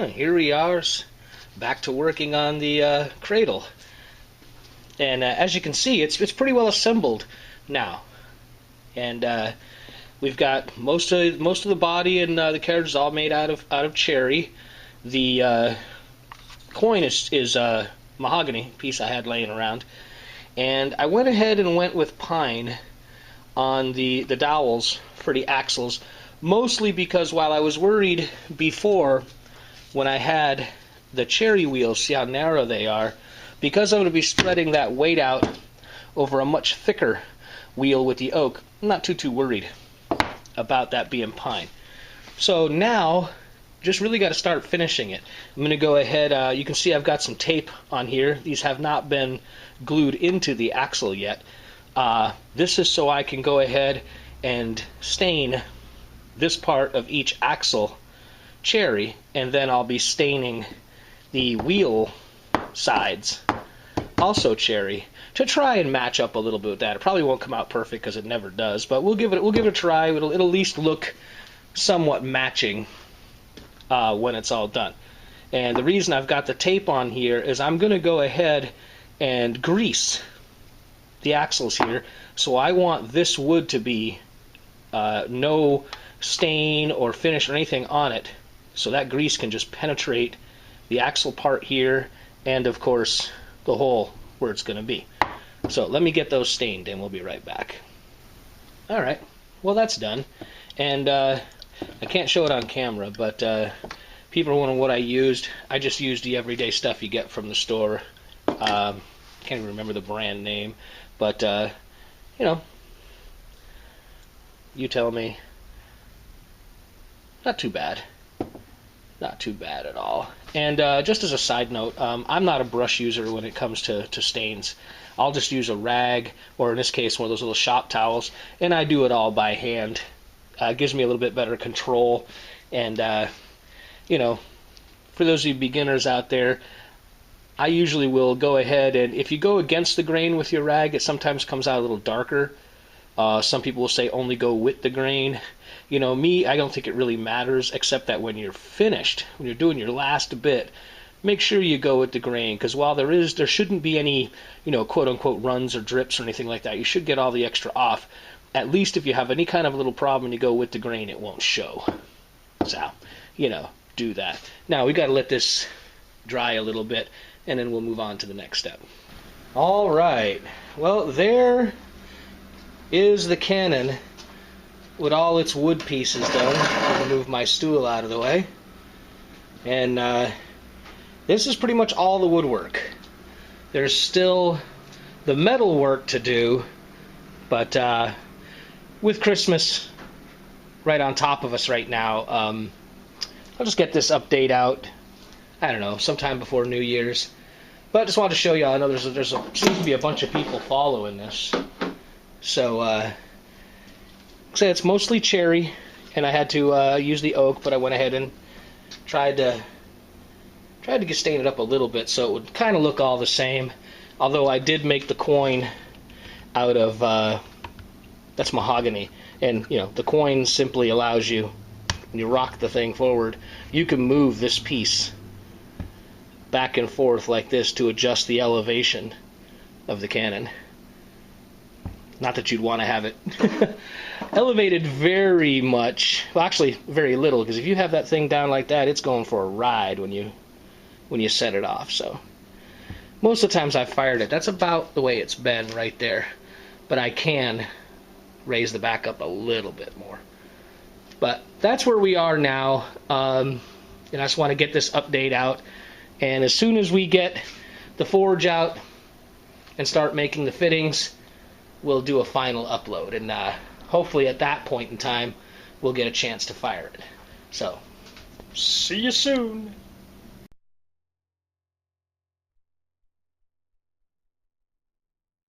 Here we are, back to working on the cradle. And as you can see, it's pretty well assembled now. And we've got most of the body and the carriage is all made out of cherry. The coin is mahogany piece I had laying around. And I went ahead and went with pine on the dowels for the axles, mostly because while I was worried before when I had the cherry wheels, see how narrow they are, because I'm going to be spreading that weight out over a much thicker wheel with the oak, I'm not too worried about that being pine. So now, just really got to start finishing it. I'm going to go ahead, you can see I've got some tape on here. These have not been glued into the axle yet. This is so I can go ahead and stain this part of each axle cherry, and then I'll be staining the wheel sides also cherry to try and match up a little bit with that. It probably won't come out perfect because it never does, but we'll give it a try. It'll at least look somewhat matching when it's all done. And the reason I've got the tape on here is I'm going to go ahead and grease the axles here. So I want this wood to be no stain or finish or anything on it, so that grease can just penetrate the axle part here and of course the hole where it's going to be. So let me get those stained and we'll be right back. Alright, well that's done, and I can't show it on camera, but people are wondering what I used. I just used the everyday stuff you get from the store. Can't even remember the brand name, but you know, you tell me. Not too bad. Not too bad at all. And just as a side note, I'm not a brush user when it comes to stains. I'll just use a rag, or in this case one of those little shop towels, and I do it all by hand. It gives me a little bit better control, and you know, for those of you beginners out there, I usually will go ahead and if you go against the grain with your rag, it sometimes comes out a little darker. Some people will say only go with the grain. You know, me, I don't think it really matters, except that when you're finished, when you're doing your last bit, make sure you go with the grain, because while there shouldn't be any, you know, quote-unquote runs or drips or anything like that. You should get all the extra off. At least if you have any kind of little problem and you go with the grain, it won't show. So, you know, do that. Now, we got to let this dry a little bit, and then we'll move on to the next step. All right. Well, there is the cannon with all its wood pieces done. I'm going to move my stool out of the way. And this is pretty much all the woodwork. There's still the metal work to do, but with Christmas right on top of us right now, I'll just get this update out, I don't know, sometime before New Year's. But I just wanted to show you, I know seems to be a bunch of people following this. So, say it's mostly cherry, and I had to use the oak, but I went ahead and tried to stain it up a little bit so it would kind of look all the same. Although I did make the coin out of that's mahogany, and you know the coin simply allows you, when you rock the thing forward, you can move this piece back and forth like this to adjust the elevation of the cannon. Not that you'd want to have it elevated very much. Well, actually, very little, because if you have that thing down like that, it's going for a ride when you set it off. So most of the times I've fired it, that's about the way it's been right there. But I can raise the back up a little bit more. But that's where we are now. And I just want to get this update out. And as soon as we get the forge out and start making the fittings, we'll do a final upload, and hopefully at that point in time we'll get a chance to fire it. So, see you soon.